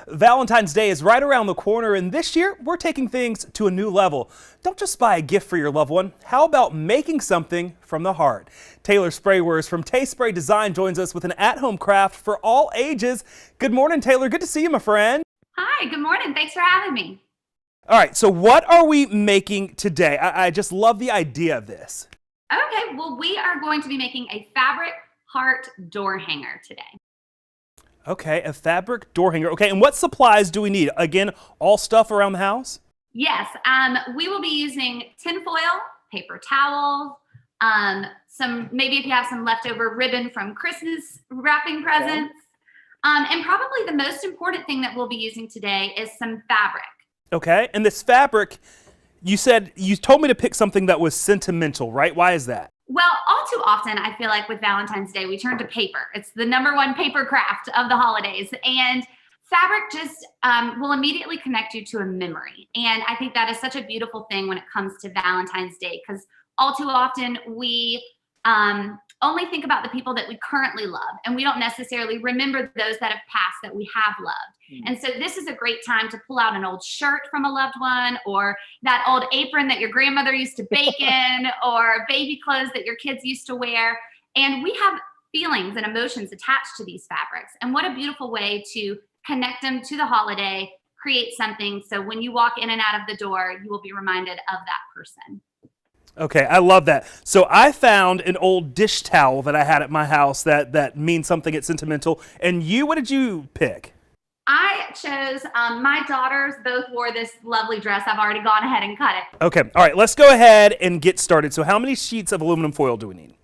Valentine's Day is right around the corner, and this year we're taking things to a new level. Don't just buy a gift for your loved one. How about making something from the heart? Taylor Sprayworth from Taste Spray Design joins us with an at-home craft for all ages. Good morning, Taylor. Good to see you, my friend. Hi, good morning. Thanks for having me. All right, so what are we making today? I just love the idea of this. Okay, well, we are going to be making a fabric heart door hanger today. Okay, a fabric door hanger. Okay, and what supplies do we need? Again, all stuff around the house? Yes, we will be using tinfoil, paper towels, maybe if you have some leftover ribbon from Christmas wrapping presents, and probably the most important thing that we'll be using today is some fabric. Okay, and this fabric, you told me to pick something that was sentimental, right? Why is that? Well, all too often, I feel like with Valentine's Day, we turn to paper. It's the #1 paper craft of the holidays. And fabric just will immediately connect you to a memory. And I think that is such a beautiful thing when it comes to Valentine's Day, because all too often we only think about the people that we currently love, and we don't necessarily remember those that have passed that we have loved. And so this is a great time to pull out an old shirt from a loved one, or that old apron that your grandmother used to bake in, or baby clothes that your kids used to wear. And we have feelings and emotions attached to these fabrics. And what a beautiful way to connect them to the holiday, create something so when you walk in and out of the door, you will be reminded of that person. Okay, I love that. So I found an old dish towel that I had at my house that means something, it's sentimental. And what did you pick? I chose, my daughters both wore this lovely dress. I've already gone ahead and cut it. Okay, all right, let's go ahead and get started. So how many sheets of aluminum foil do we need?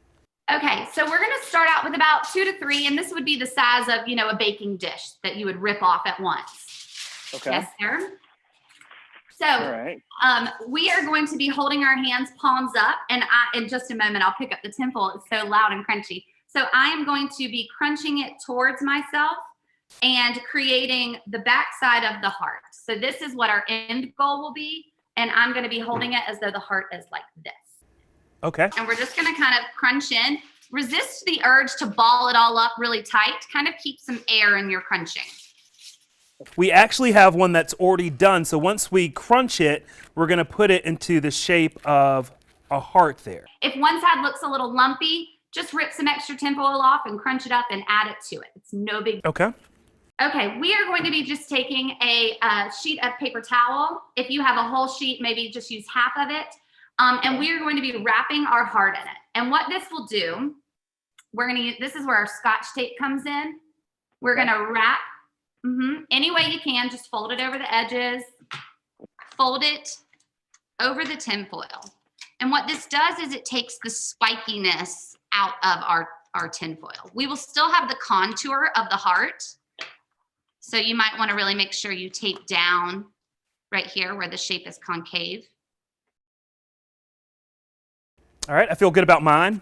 Okay, so we're gonna start out with about 2 to 3, and this would be the size of, a baking dish that you would rip off at once. Okay. Yes, sir. So All right. we are going to be holding our hands palms up, and in just a moment, I'll pick up the tinfoil. It's so loud and crunchy. So I am going to be crunching it towards myself and creating the back side of the heart. So this is what our end goal will be, and I'm going to be holding it as though the heart is like this. Okay. And we're just going to kind of crunch in. Resist the urge to ball it all up really tight. Kind of keep some air in your crunching. We actually have one that's already done. So once we crunch it, we're going to put it into the shape of a heart there. If one side looks a little lumpy, just rip some extra tinfoil off and crunch it up and add it to it. It's no big deal. Okay. Okay, we are going to be just taking a sheet of paper towel. If you have a whole sheet, maybe just use half of it. And we are going to be wrapping our heart in it. And what this will do, this is where our Scotch tape comes in. We're going to wrap any way you can. Just fold it over the edges, fold it over the tinfoil. And what this does is it takes the spikiness out of our tinfoil. We will still have the contour of the heart. So you might want to really make sure you tape down right here where the shape is concave. All right, I feel good about mine.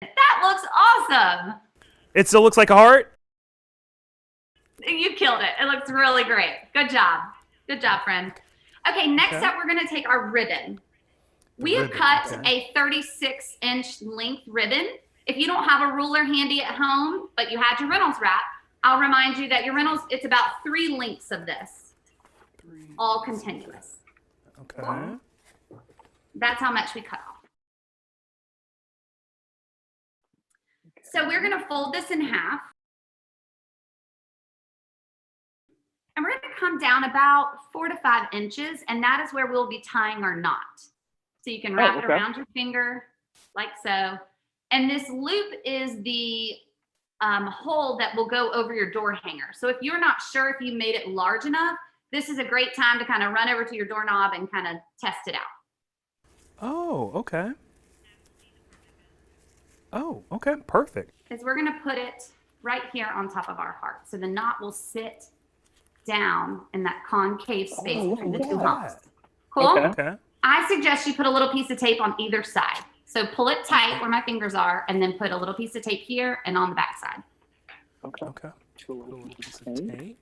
That looks awesome. It still looks like a heart? You killed it. It looks really great. Good job. Good job, friend. Okay, next up, we're going to take our ribbon. We have cut a 36-inch length ribbon. If you don't have a ruler handy at home, but you had your Reynolds wrap, I'll remind you that your Reynolds, it's about 3 lengths of this, all continuous. Okay. That's how much we cut off. So we're going to fold this in half. And we're going to come down about 4 to 5 inches, and that is where we'll be tying our knot. So you can wrap it around your finger like so. And this loop is the hole that will go over your door hanger. So if you're not sure if you made it large enough, this is a great time to kind of run over to your doorknob and kind of test it out. Oh, okay. Oh, okay, perfect. Is we're going to put it right here on top of our heart. So the knot will sit down in that concave space between the 2 humps. Cool? Okay. I suggest you put a little piece of tape on either side. So pull it tight where my fingers are, and then put a little piece of tape here and on the back side. Okay. A little piece of tape.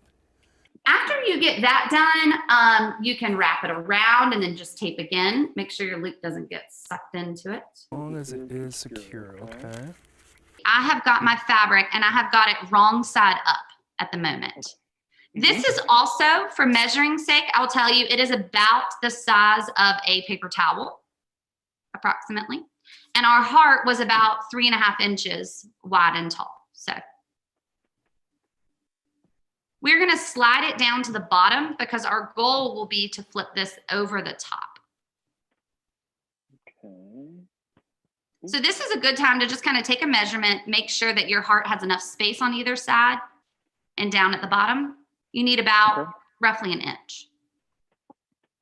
After you get that done, you can wrap it around and then just tape again. Make sure your loop doesn't get sucked into it. As long as it is secure, okay. I have got my fabric and I have got it wrong side up. at the moment. This is also, for measuring sake, I'll tell you, it is about the size of a paper towel, approximately. And our heart was about 3.5 inches wide and tall. So we're gonna slide it down to the bottom because our goal will be to flip this over the top. Okay. So this is a good time to just kind of take a measurement, make sure that your heart has enough space on either side and down at the bottom. You need about roughly an inch.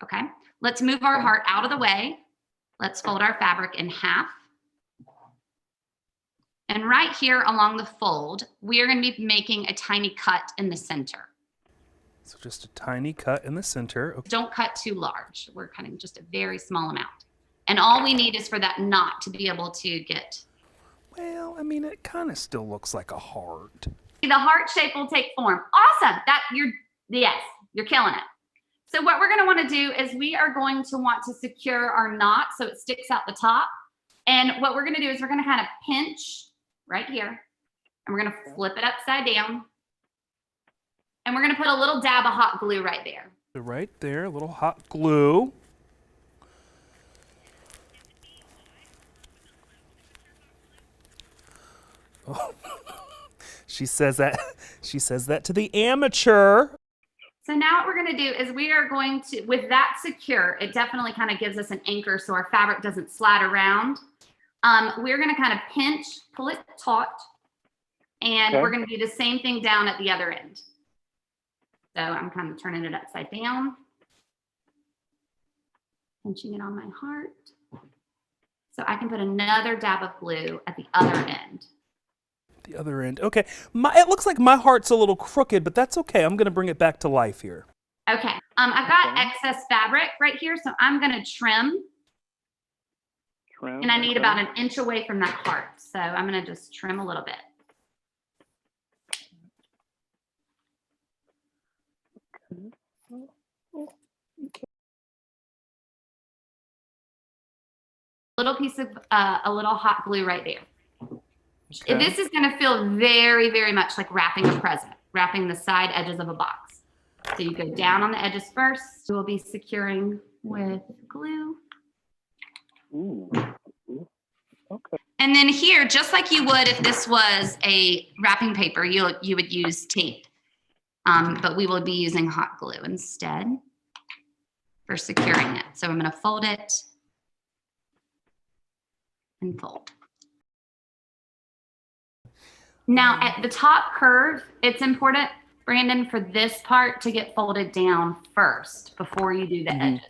Okay, let's move our heart out of the way. Let's fold our fabric in half. And right here along the fold, we are going to be making a tiny cut in the center. So just a tiny cut in the center. Okay. Don't cut too large. We're cutting just a very small amount. And all we need is for that knot to be able to get. Well, I mean, it kind of still looks like a heart. The heart shape will take form. Awesome. Yes, you're killing it. So what we're going to want to do is we are going to want to secure our knot so it sticks out the top. And what we're going to do is we're going to kind of pinch right here, and we're going to flip it upside down. And we're going to put a little dab of hot glue right there. So right there, a little hot glue. Oh. She says that to the amateur. So now what we're going to do is we are going to, with that secure, it definitely kind of gives us an anchor so our fabric doesn't slide around. We're going to kind of pinch, pull it taut, and we're going to do the same thing down at the other end. So I'm kind of turning it upside down, pinching it on my heart. So I can put another dab of glue at the other end. The other end. Okay. It looks like my heart's a little crooked, but that's okay. I'm going to bring it back to life here. Okay. I've got excess fabric right here, so I'm going to trim. And I need about an inch away from that heart. So I'm going to just trim a little bit. Little piece of a little hot glue right there. Okay. This is going to feel very, very much like wrapping a present, wrapping the side edges of a box. So you go down on the edges first. We'll be securing with glue. Ooh. Okay. And then here, just like you would if this was a wrapping paper, you would use tape. But we will be using hot glue instead for securing it. So I'm going to fold it and fold. Now at the top curve, it's important, Brandon, for this part to get folded down first before you do the edges.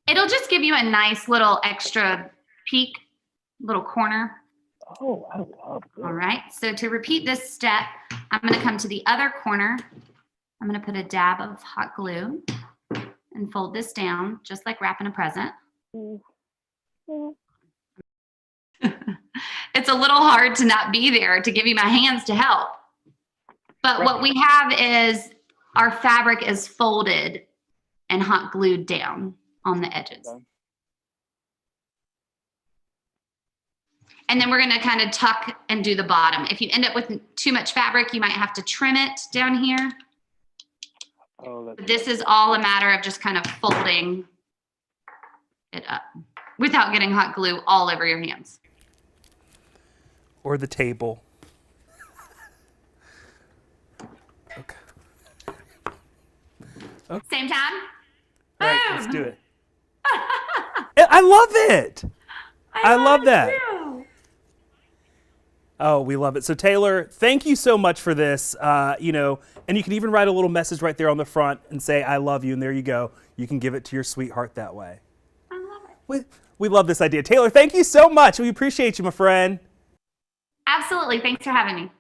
It'll just give you a nice little extra peak, little corner. Oh, I love this. All right, so to repeat this step, I'm going to come to the other corner. I'm going to put a dab of hot glue and fold this down just like wrapping a present. It's a little hard to not be there to give you my hands to help. But what we have is our fabric is folded and hot glued down on the edges. And then we're going to kind of tuck and do the bottom. If you end up with too much fabric, you might have to trim it down here. Oh, this is all a matter of just kind of folding it up without getting hot glue all over your hands. Or the table. Okay. Same time? All right, let's do it. I love it. I love that. Too. Oh, we love it. So Taylor, thank you so much for this. And you can even write a little message right there on the front and say, I love you. And there you go. You can give it to your sweetheart that way. I love it. We love this idea. Taylor, thank you so much. We appreciate you, my friend. Absolutely. Thanks for having me.